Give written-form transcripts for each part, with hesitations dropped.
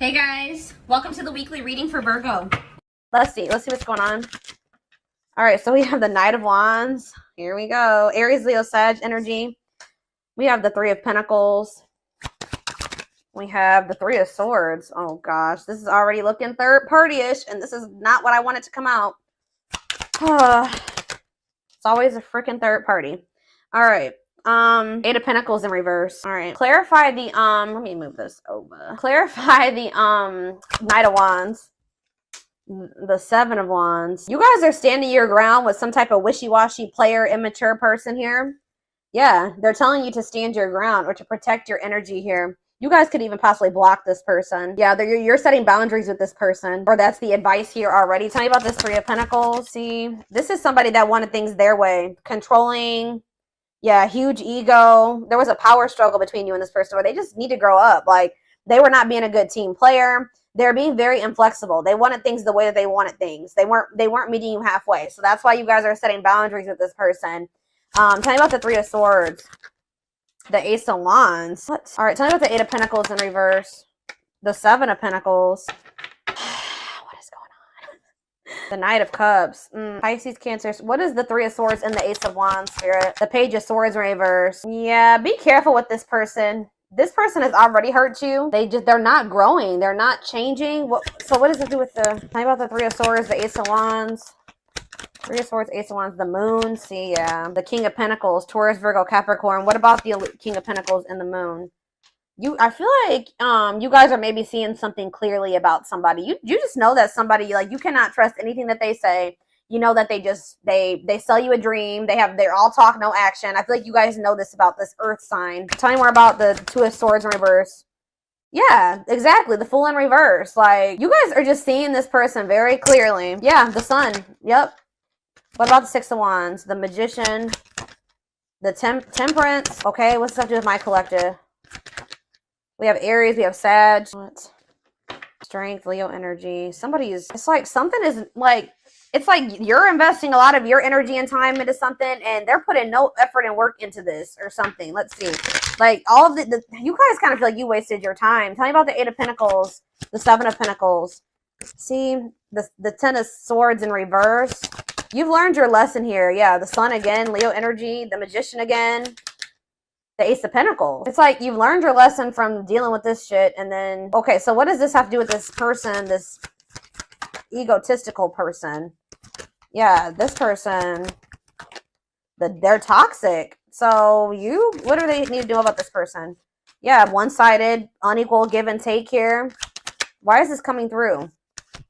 Hey guys, welcome to the weekly reading for Virgo. Let's see what's going on. All right, so we have the Knight of Wands. Here we go. Aries, Leo, Sag energy. We have the Three of Pentacles. We have the Three of Swords. Oh gosh, this is already looking third party-ish, and this is not what I wanted to come out. It's always a freaking third party. All right. Eight of Pentacles in reverse. All right. Clarify the let me move this over. Clarify the Knight of Wands. The Seven of Wands. You guys are standing your ground with some type of wishy-washy player, immature person here. Yeah, they're telling you to stand your ground or to protect your energy here. You guys could even possibly block this person. Yeah, you're setting boundaries with this person, or that's the advice here already. Tell me about this Three of Pentacles. See, this is somebody that wanted things their way. Controlling. Yeah, huge ego. There was a power struggle between you and this person where they just need to grow up. Like, they were not being a good team player. They're being very inflexible. They wanted things the way that they wanted things. They weren't meeting you halfway. So that's why you guys are setting boundaries with this person. Tell me about the Three of Swords. The Ace of Wands. What? All right, tell me about the Eight of Pentacles in reverse. The Seven of Pentacles. What is going on? The Knight of Cups. Pisces, Cancer. What is the Three of Swords and the Ace of Wands, Spirit? The Page of Swords in reverse. Yeah, be careful with this person. This person has already hurt you. They're not growing. They're not changing. So what does it do with the... Tell me about the Three of Swords, the Ace of Wands. Three of Swords, Ace of Wands, the Moon. See, yeah. The King of Pentacles, Taurus, Virgo, Capricorn. What about the King of Pentacles and the Moon? I feel like you guys are maybe seeing something clearly about somebody. You just know that somebody, like, you cannot trust anything that they say. You know that they sell you a dream. They're all talk, no action. I feel like you guys know this about this Earth sign. Tell me more about the Two of Swords in reverse. Yeah, exactly. The Fool in reverse. Like, you guys are just seeing this person very clearly. Yeah, the Sun. Yep. What about the Six of Wands? The Magician. The Temperance. Okay, what's this have to do with my collective? We have Aries. We have Sag. What? Strength, Leo energy. It's like something is like... It's like you're investing a lot of your energy and time into something, and they're putting no effort and work into this or something. Let's see. Like, all of you guys kind of feel like you wasted your time. Tell me about the Eight of Pentacles, the Seven of Pentacles. See, the Ten of Swords in reverse. You've learned your lesson here. Yeah, the Sun again, Leo energy, the Magician again, the Ace of Pentacles. It's like you've learned your lesson from dealing with this shit, and then... Okay, so what does this have to do with this person, this egotistical person? Yeah, this person, they're toxic. So what do they need to do about this person? Yeah, one-sided, unequal give and take here. Why is this coming through?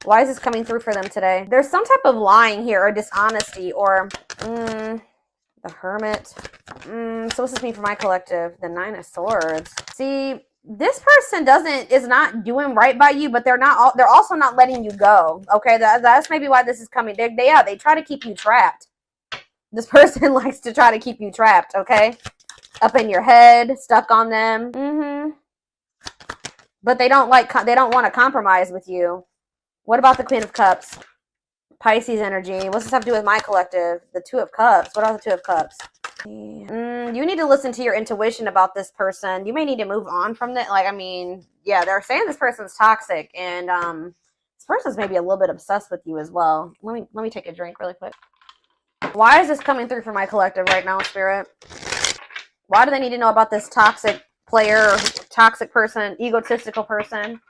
Why is this coming through for them today? There's some type of lying here or dishonesty or the Hermit. So what's this mean for my collective? The Nine of Swords. See, this person is not doing right by you, but they're also not letting you go. Okay, that's maybe why this is coming. They try to keep you trapped. This person likes to try to keep you trapped. Okay, up in your head, stuck on them. But they don't want to compromise with you. What about the Queen of Cups? Pisces energy. What's this have to do with my collective? The Two of Cups. What are the Two of Cups? You need to listen to your intuition about this person. You may need to move on from that. Like, I mean, yeah, they're saying this person's toxic, and this person's maybe a little bit obsessed with you as well. Let me take a drink really quick. Why is this coming through for my collective right now, Spirit? Why do they need to know about this toxic player, toxic person, egotistical person?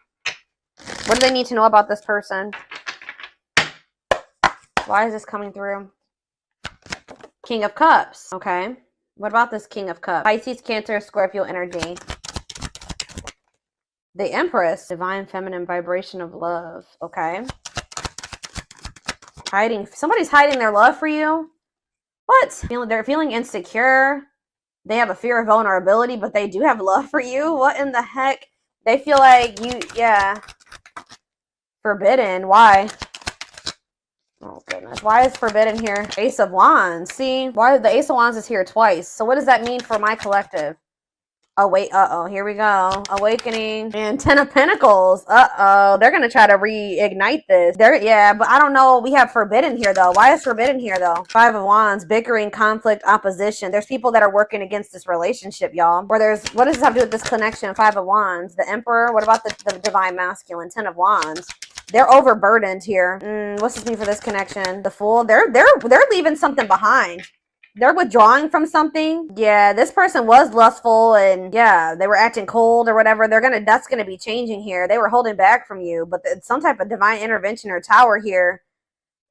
What do they need to know about this person? Why is this coming through? King of Cups. Okay. What about this King of Cups? Pisces, Cancer, Scorpio energy. The Empress. Divine feminine vibration of love. Okay. Somebody's hiding their love for you. What? They're feeling insecure. They have a fear of vulnerability, but they do have love for you. What in the heck? They feel like yeah. Forbidden. Why? Oh, goodness. Why is forbidden here? Ace of Wands. See? Why the Ace of Wands is here twice. So what does that mean for my collective? Oh, wait. Uh-oh. Here we go. Awakening. And Ten of Pentacles. Uh-oh. They're going to try to reignite this. Yeah, but I don't know. We have Forbidden here, though. Why is Forbidden here, though? Five of Wands. Bickering, conflict, opposition. There's people that are working against this relationship, y'all. What does this have to do with this connection? Five of Wands. The Emperor. What about the Divine Masculine? Ten of Wands. They're overburdened here. What's this mean for this connection? The Fool. They're leaving something behind. They're withdrawing from something. Yeah, this person was lustful and yeah, they were acting cold or whatever. That's gonna be changing here. They were holding back from you, but some type of divine intervention or tower here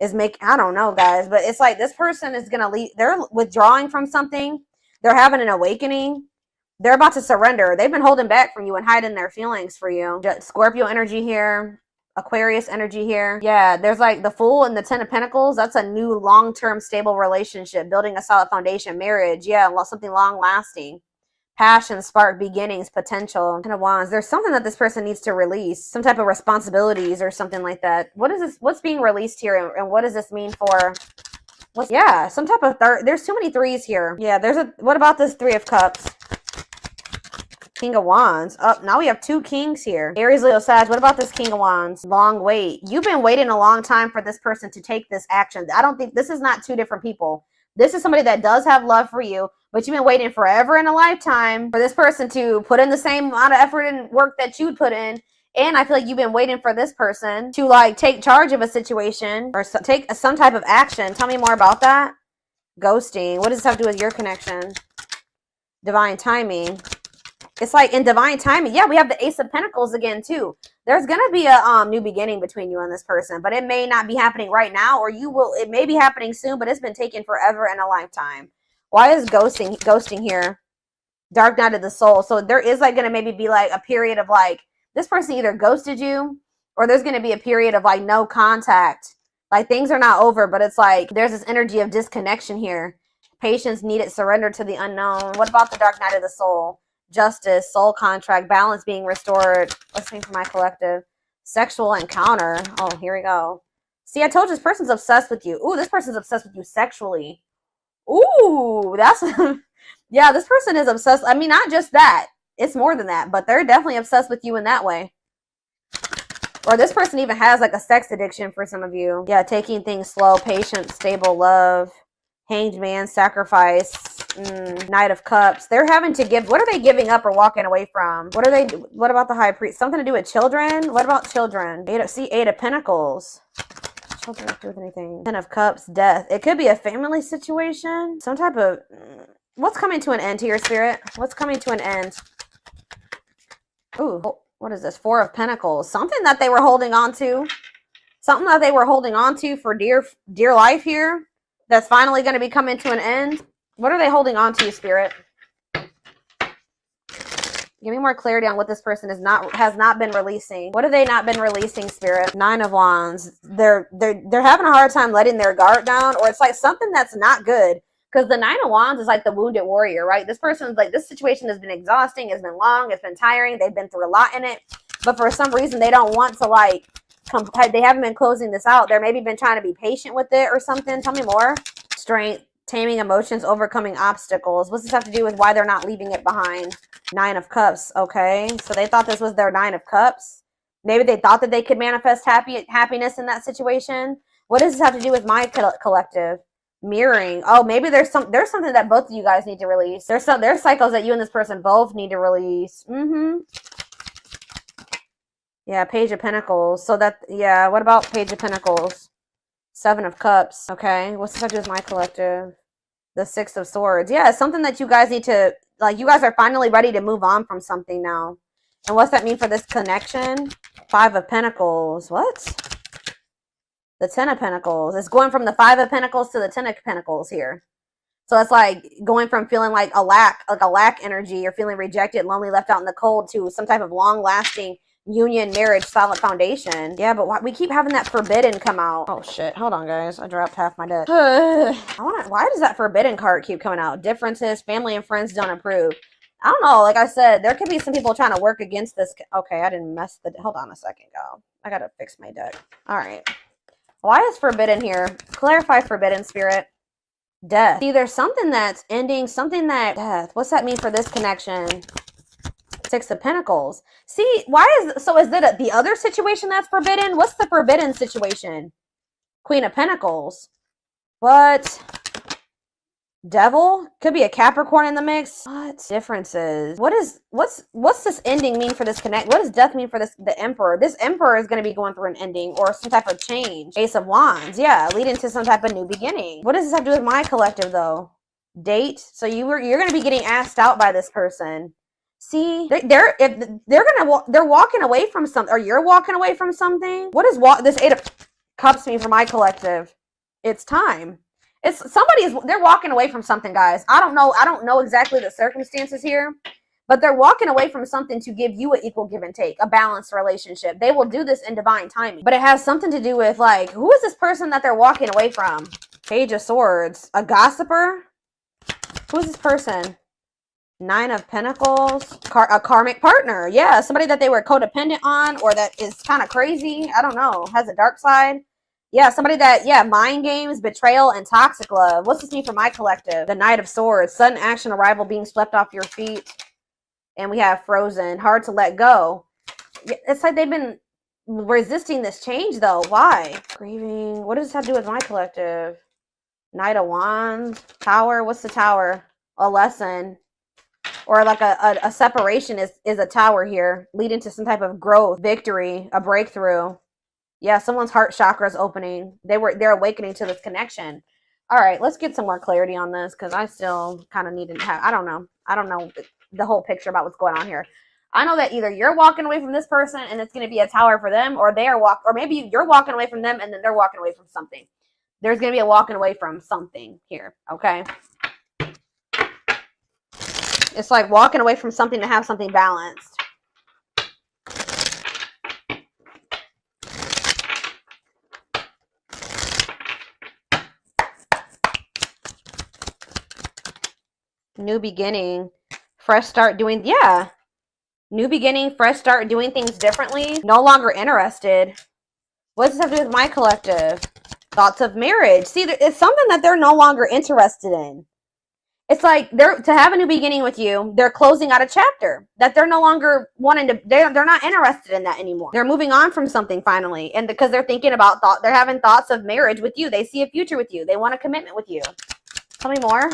is I don't know, guys, but it's like this person is gonna leave. They're withdrawing from something. They're having an awakening. They're about to surrender. They've been holding back from you and hiding their feelings for you. Scorpio energy here. Aquarius energy here. Yeah, there's like the Fool and the Ten of Pentacles. That's a new long-term stable relationship, building a solid foundation, marriage. Yeah, something long-lasting. Passion, spark, beginnings, potential. Ten of Wands. There's something that this person needs to release. Some type of responsibilities or something like that. What is this? What's being released here? And what does this mean for... Yeah, some type of there's too many threes here. Yeah, what about this Three of Cups? King of Wands. Oh, now we have two kings here. Aries, Leo, Sag. What about this King of Wands? Long wait. You've been waiting a long time for this person to take this action. I don't think this is not two different people. This is somebody that does have love for you, but you've been waiting forever in a lifetime for this person to put in the same amount of effort and work that you'd put in. And I feel like you've been waiting for this person to like take charge of a situation or take some type of action. Tell me more about that. Ghosting. What does this have to do with your connection? Divine timing. It's like in divine timing. Yeah, we have the Ace of Pentacles again, too. There's going to be a new beginning between you and this person, but it may not be happening right now, or it may be happening soon, but it's been taken forever in a lifetime. Why is ghosting here? Dark night of the soul. So there is like going to maybe be like a period of like, this person either ghosted you, or there's going to be a period of like no contact. Like things are not over, but it's like there's this energy of disconnection here. Patience needed, surrender to the unknown. What about the dark night of the soul? Justice, soul contract, balance being restored. What's the name for my collective? Sexual encounter. Oh, here we go. See, I told you this person's obsessed with you. Ooh, this person's obsessed with you sexually. Ooh, that's... Yeah, this person is obsessed. I mean, not just that. It's more than that, but they're definitely obsessed with you in that way. Or this person even has like a sex addiction for some of you. Yeah, taking things slow, patient, stable love. Hanged man, sacrifice, Knight of Cups. They're having to give. What are they giving up or walking away from? What about the High Priest? Something to do with children? What about children? Eight of Pentacles. Children don't do with anything. Ten of Cups, death. It could be a family situation. Some type of... What's coming to an end here, Spirit? What's coming to an end? Ooh, what is this? Four of Pentacles. Something that they were holding on to. Something that they were holding on to for dear life here. That's finally going to be coming to an end. What are they holding on to, Spirit? Give me more clarity on what this person has not been releasing. What have they not been releasing, Spirit? Nine of Wands. They're having a hard time letting their guard down, or it's like something that's not good. Because the Nine of Wands is like the wounded warrior, right? This person's like, this situation has been exhausting, it's been long, it's been tiring, they've been through a lot in it. But for some reason, they don't want to like... They haven't been closing this out. They're maybe been trying to be patient with it or something. Tell me more. Strength, taming emotions, overcoming obstacles. What's this have to do with why they're not leaving it behind? Nine of Cups. Okay, so they thought this was their Nine of Cups. Maybe they thought that they could manifest happiness in that situation. What does this have to do with my collective? Mirroring. Oh, maybe there's something that both of you guys need to release. There's cycles that you and this person both need to release. Yeah, Page of Pentacles. So that, yeah, what about Page of Pentacles? Seven of Cups. Okay, what's this have to do with my collective? The Six of Swords. Yeah, it's something that you guys need to, like, you guys are finally ready to move on from something now. And what's that mean for this connection? Five of Pentacles. What? The Ten of Pentacles. It's going from the Five of Pentacles to the Ten of Pentacles here. So it's like going from feeling like a lack energy, or feeling rejected, lonely, left out in the cold, to some type of long-lasting union, marriage, solid foundation. Yeah, but we keep having that Forbidden come out. Oh shit, hold on guys, I dropped half my deck. Why does that Forbidden card keep coming out? Differences, family and friends don't approve. I don't know, like I said, there could be some people trying to work against this. Okay, I didn't mess hold on a second, go. I gotta fix my deck. All right, why is Forbidden here? Clarify Forbidden, Spirit. Death. See, there's something that's ending, something that... Death. What's that mean for this connection? Six of Pentacles. See, so is it the other situation that's forbidden? What's the forbidden situation? Queen of Pentacles. But Devil could be a Capricorn in the mix. What differences? What's this ending mean for this connect? What does death mean for the Emperor? This Emperor is going to be going through an ending or some type of change. Ace of Wands, yeah, leading to some type of new beginning. What does this have to do with my collective though? Date. So you're going to be getting asked out by this person. See, they're walking away from something, or you're walking away from something. What is this Eight of Cups mean for my collective? It's time. They're walking away from something, guys. I don't know exactly the circumstances here, but they're walking away from something to give you an equal give and take, a balanced relationship. They will do this in divine timing, but it has something to do with, like, who is this person that they're walking away from? Page of Swords, a gossiper. Who is this person? Nine of Pentacles, a karmic partner. Yeah, somebody that they were codependent on, or that is kind of crazy. I don't know, has a dark side. Yeah, somebody that, yeah, mind games, betrayal, and toxic love. What's this mean for my collective? The Knight of Swords, sudden action, arrival, being swept off your feet. And we have Frozen, hard to let go. It's like they've been resisting this change, though. Why? Grieving. What does this have to do with my collective? Knight of Wands, Tower. What's the Tower? A lesson. Or like a separation is a tower here, leading to some type of growth, victory, a breakthrough. Yeah, someone's heart chakra is opening. They're awakening to this connection. All right, let's get some more clarity on this, because I still kind of need to have, I don't know the whole picture about what's going on here. I know that either you're walking away from this person and it's going to be a tower for them, or or maybe you're walking away from them and then they're walking away from something. There's going to be a walking away from something here, okay? It's like walking away from something to have something balanced. New beginning, fresh start doing, yeah. New beginning, fresh start doing things differently. No longer interested. What does this have to do with my collective? Thoughts of marriage. See, it's something that they're no longer interested in. It's like to have a new beginning with you, they're closing out a chapter that they're no longer wanting to, they're not interested in that anymore. They're moving on from something finally. And because they're thinking about they're having thoughts of marriage with you. They see a future with you. They want a commitment with you. Tell me more.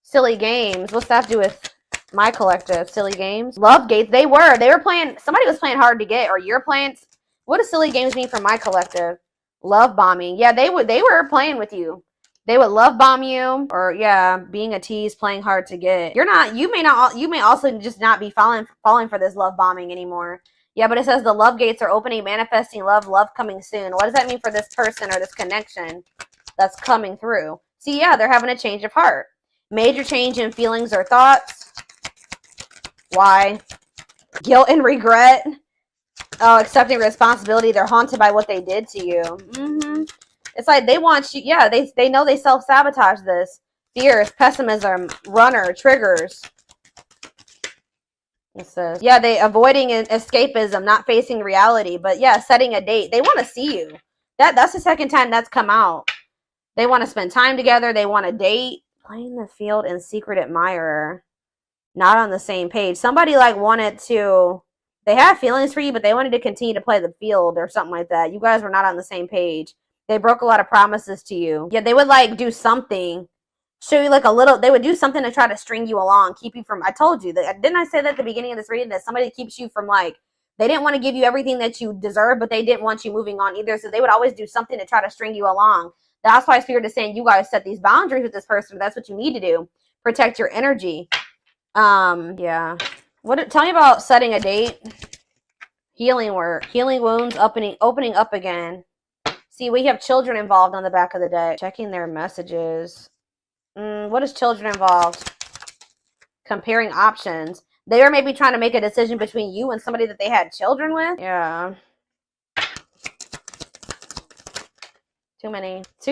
Silly games. What's that have to do with my collective? Silly games. Love gates. They were playing, somebody was playing hard to get, or you're playing. What does silly games mean for my collective? Love bombing. Yeah, they were playing with you. They would love bomb you, or yeah, being a tease, playing hard to get. You may also just not be falling for this love bombing anymore. Yeah, but it says the love gates are opening, manifesting love coming soon. What does that mean for this person or this connection that's coming through? See, yeah, they're having a change of heart. Major change in feelings or thoughts. Why? Guilt and regret. Oh, accepting responsibility. They're haunted by what they did to you. It's like they want you, yeah, they know they self-sabotage this. Fears, pessimism, runner, triggers. It says, yeah, they avoiding escapism, not facing reality, but yeah, setting a date. They want to see you. That's the second time that's come out. They want to spend time together. They want to date. Playing the field and secret admirer. Not on the same page. Somebody like wanted to, they have feelings for you, but they wanted to continue to play the field or something like that. You guys were not on the same page. They broke a lot of promises to you. Yeah, they would like do something, show you like a little, they would do something to try to string you along, keep you from, I told you that, didn't I say that at the beginning of this reading, that somebody keeps you from, like, they didn't want to give you everything that you deserve, but they didn't want you moving on either. So they would always do something to try to string you along. That's why Spirit is saying you guys set these boundaries with this person. That's what you need to do. Protect your energy. Yeah. Tell me about setting a date. Healing work. Healing wounds, opening up again. See, we have children involved on the back of the deck. Checking their messages. What is children involved? Comparing options. They are maybe trying to make a decision between you and somebody that they had children with. Yeah. Too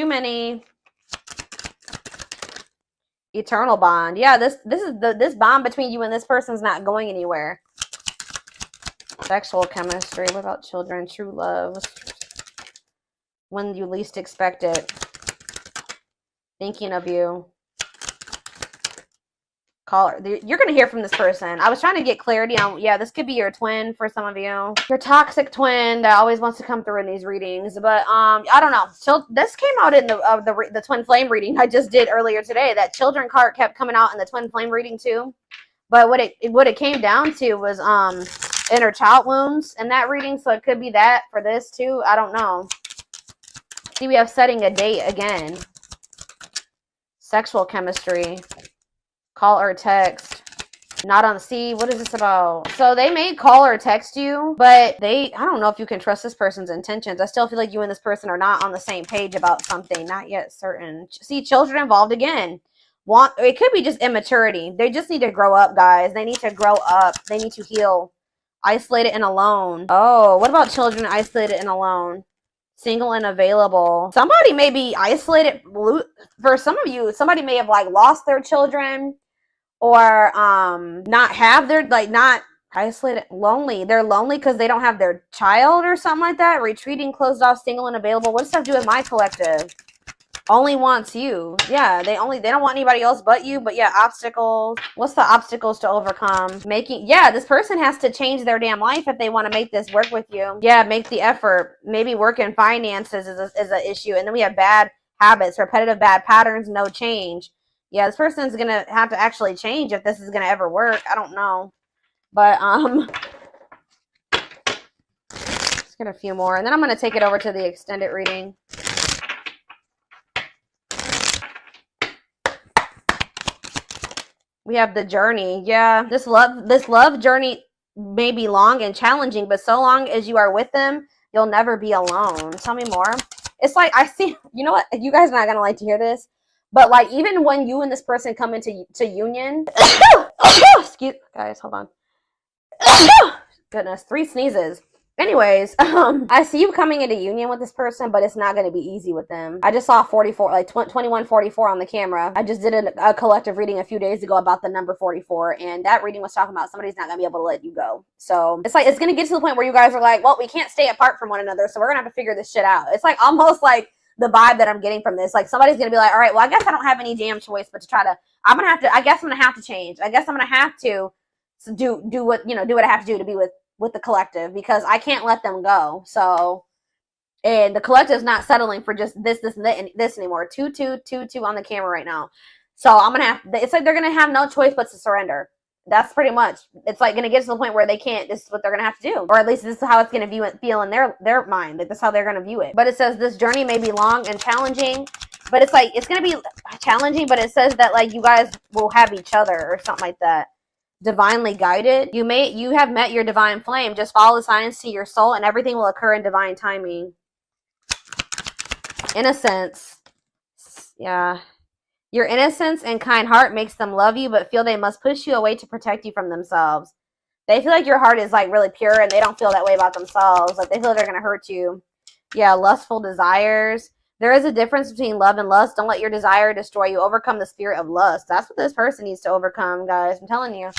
many. Eternal bond. Yeah, this bond between you and this person's not going anywhere. Sexual chemistry. What about children? True love. When you least expect it. Thinking of you. Caller, you're gonna hear from this person. I was trying to get clarity on, yeah, this could be your twin for some of you, your toxic twin that always wants to come through in these readings. But I don't know. So this came out in the twin flame reading I just did earlier today. That children card kept coming out in the twin flame reading too. But what it came down to was inner child wounds in that reading. So it could be that for this too. I don't know. See, we have setting a date again. Sexual chemistry. Call or text. Not on C. What is this about? So they may call or text you, but I don't know if you can trust this person's intentions. I still feel like you and this person are not on the same page about something. Not yet certain. See, children involved again. It could be just immaturity. They just need to grow up, guys. They need to grow up. They need to heal. Isolated and alone. Oh, what about children isolated and alone? Single and available. Somebody may be isolated. For some of you, somebody may have like lost their children. Or not have their, like, not isolated, lonely. They're lonely because they don't have their child or something like that. Retreating, closed off, single and available. What does that have to do with my collective? Only wants you. Yeah, they don't want anybody else but you. But yeah, obstacles. What's the obstacles to overcome? Yeah, this person has to change their damn life if they want to make this work with you. Yeah, make the effort. Maybe work in finances is an issue. And then we have bad habits, repetitive bad patterns, no change. Yeah, this person's going to have to actually change if this is going to ever work. I don't know. But, let's get a few more. And then I'm going to take it over to the extended reading. We have the journey. Yeah, this love journey may be long and challenging, but so long as you are with them, you'll never be alone. Tell me more. It's like, I see, you know what? You guys are not going to like to hear this. But like, even when you and this person come into union, excuse, guys, hold on. Goodness, 3 sneezes. Anyways, I see you coming into union with this person, but it's not going to be easy with them. I just saw 44, like 2144 on the camera. I just did a collective reading a few days ago about the number 44, and that reading was talking about somebody's not going to be able to let you go. So it's like, it's going to get to the point where you guys are like, well, we can't stay apart from one another, so we're going to have to figure this shit out. It's like almost like the vibe that I'm getting from this. Like, somebody's going to be like, all right, well, I guess I don't have any damn choice but to try to, I guess I'm going to have to change. I guess I'm going to have to do what I have to do to be with the collective, because I can't let them go. So, and the collective's not settling for just this and this anymore. 2 on the camera right now. So I'm going to it's like they're going to have no choice but to surrender. That's pretty much, it's like going to get to the point where they can't, this is what they're going to have to do. Or at least this is how it's going to feel in their mind. Like, this is how they're going to view it. But it says this journey may be long and challenging, but it's like, it's going to be challenging, but it says that like you guys will have each other or something like that. Divinely guided. You have met your divine flame. Just follow the signs to your soul and everything will occur in divine timing. Innocence. Yeah. Your innocence and kind heart makes them love you, but feel they must push you away to protect you from themselves. They feel like your heart is like really pure and they don't feel that way about themselves. Like, they feel they're going to hurt you. Yeah, lustful desires. There is a difference between love and lust. Don't let your desire destroy you. Overcome the spirit of lust. That's what this person needs to overcome, guys. I'm telling you.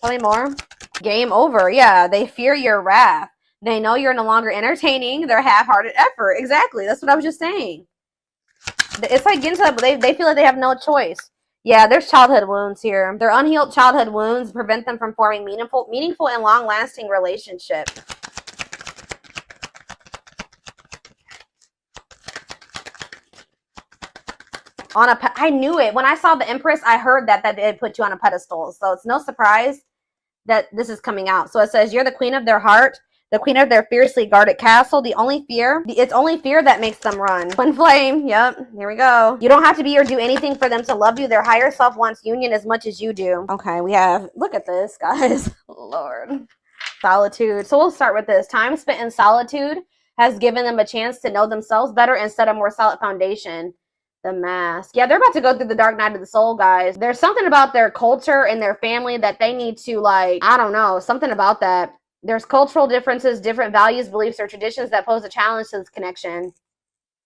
Tell me more. Game over. Yeah, they fear your wrath. They know you're no longer entertaining their half-hearted effort. Exactly. That's what I was just saying. It's like getting to that, but they feel like they have no choice. Yeah, there's childhood wounds here. Their unhealed childhood wounds prevent them from forming meaningful and long-lasting relationships. I knew it. When I saw the Empress, I heard that they put you on a pedestal. So it's no surprise that this is coming out. So it says, you're the queen of their heart, the queen of their fiercely guarded castle. It's only fear that makes them run. Twin flame. Yep. Here we go. You don't have to be or do anything for them to love you. Their higher self wants union as much as you do. Okay, we have, look at this, guys. Lord. Solitude. So we'll start with this. Time spent in solitude has given them a chance to know themselves better and set a more solid foundation. The mask. Yeah, they're about to go through the dark night of the soul, guys. There's something about their culture and their family that they need to, like, I don't know, something about that. There's cultural differences, different values, beliefs, or traditions that pose a challenge to this connection.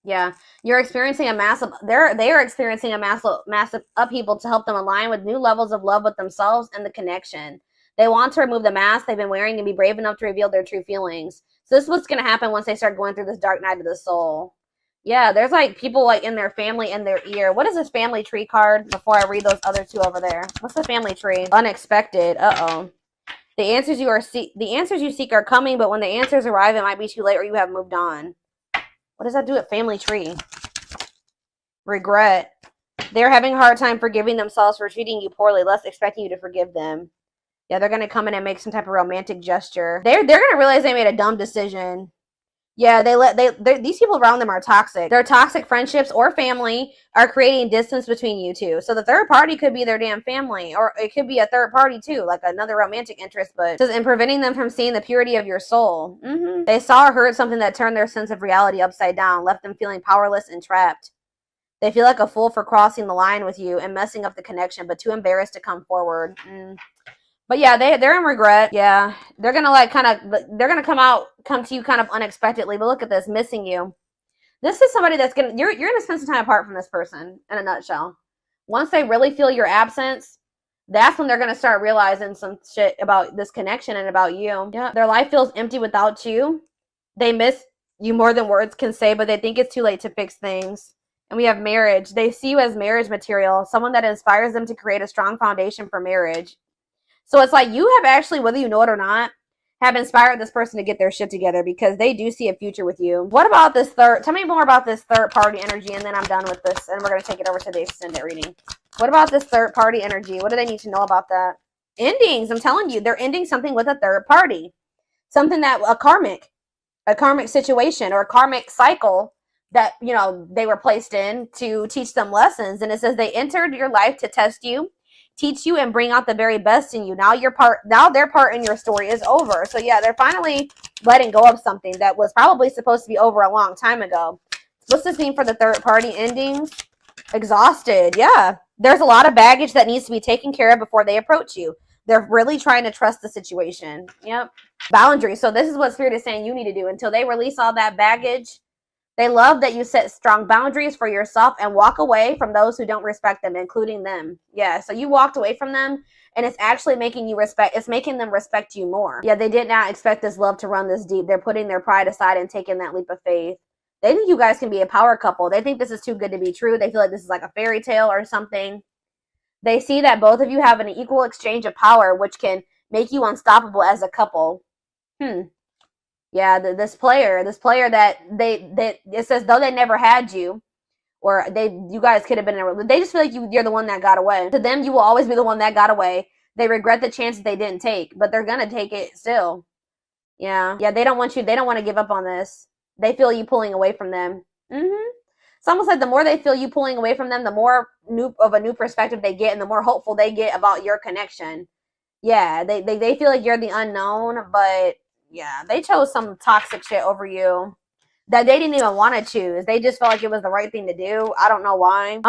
Yeah, you're experiencing they are experiencing a massive upheaval to help them align with new levels of love with themselves and the connection. They want to remove the mask they've been wearing and be brave enough to reveal their true feelings. So this is what's going to happen once they start going through this dark night of the soul. Yeah, there's like people like in their family in their ear. What is this family tree card before I read those other two over there? What's the family tree? Unexpected. Uh-oh. The answers you seek are coming, but when the answers arrive, it might be too late or you have moved on. What does that do with family tree? Regret. They're having a hard time forgiving themselves for treating you poorly, less expecting you to forgive them. Yeah, they're gonna come in and make some type of romantic gesture. They're gonna realize they made a dumb decision. Yeah, these people around them are toxic. Their toxic friendships or family are creating distance between you two. So the third party could be their damn family, or it could be a third party too, like another romantic interest. But it says in preventing them from seeing the purity of your soul. They saw or heard something that turned their sense of reality upside down, left them feeling powerless and trapped. They feel like a fool for crossing the line with you and messing up the connection, but too embarrassed to come forward. But yeah, they're in regret. Yeah, they're gonna like they're gonna come to you kind of unexpectedly. But look at this, missing you. This is somebody that's you're gonna spend some time apart from this person. In a nutshell, once they really feel your absence, that's when they're gonna start realizing some shit about this connection and about you. Yeah, their life feels empty without you. They miss you more than words can say, but they think it's too late to fix things. And we have marriage. They see you as marriage material, someone that inspires them to create a strong foundation for marriage. So it's like you have actually, whether you know it or not, have inspired this person to get their shit together because they do see a future with you. What about this tell me more about this third party energy, and then I'm done with this and we're going to take it over to the extended reading. What about this third party energy? What do they need to know about that? Endings. I'm telling you, they're ending something with a third party. Something that a karmic situation or a karmic cycle that, you know, they were placed in to teach them lessons. And it says they entered your life to test you, teach you, and bring out the very best in you. Now their part in your story is over. So yeah, they're finally letting go of something that was probably supposed to be over a long time ago. What's this mean for the third party endings? Exhausted. Yeah, there's a lot of baggage that needs to be taken care of before they approach you. They're really trying to trust the situation. Yep. Boundaries. So this is what Spirit is saying you need to do until they release all that baggage. They love that you set strong boundaries for yourself and walk away from those who don't respect them, including them. Yeah, so you walked away from them, and it's actually making you it's making them respect you more. Yeah, they did not expect this love to run this deep. They're putting their pride aside and taking that leap of faith. They think you guys can be a power couple. They think this is too good to be true. They feel like this is like a fairy tale or something. They see that both of you have an equal exchange of power, which can make you unstoppable as a couple. Yeah, this player that it says though they never had you, or you guys could have been they just feel like you're the one that got away. To them, you will always be the one that got away. They regret the chances they didn't take, but they're gonna take it still. Yeah, they don't want to give up on this. They feel you pulling away from them. It's almost like the more they feel you pulling away from them, the more of a new perspective they get, and the more hopeful they get about your connection. Yeah, they feel like you're the unknown, but yeah, they chose some toxic shit over you that they didn't even want to choose. They just felt like it was the right thing to do. I don't know why.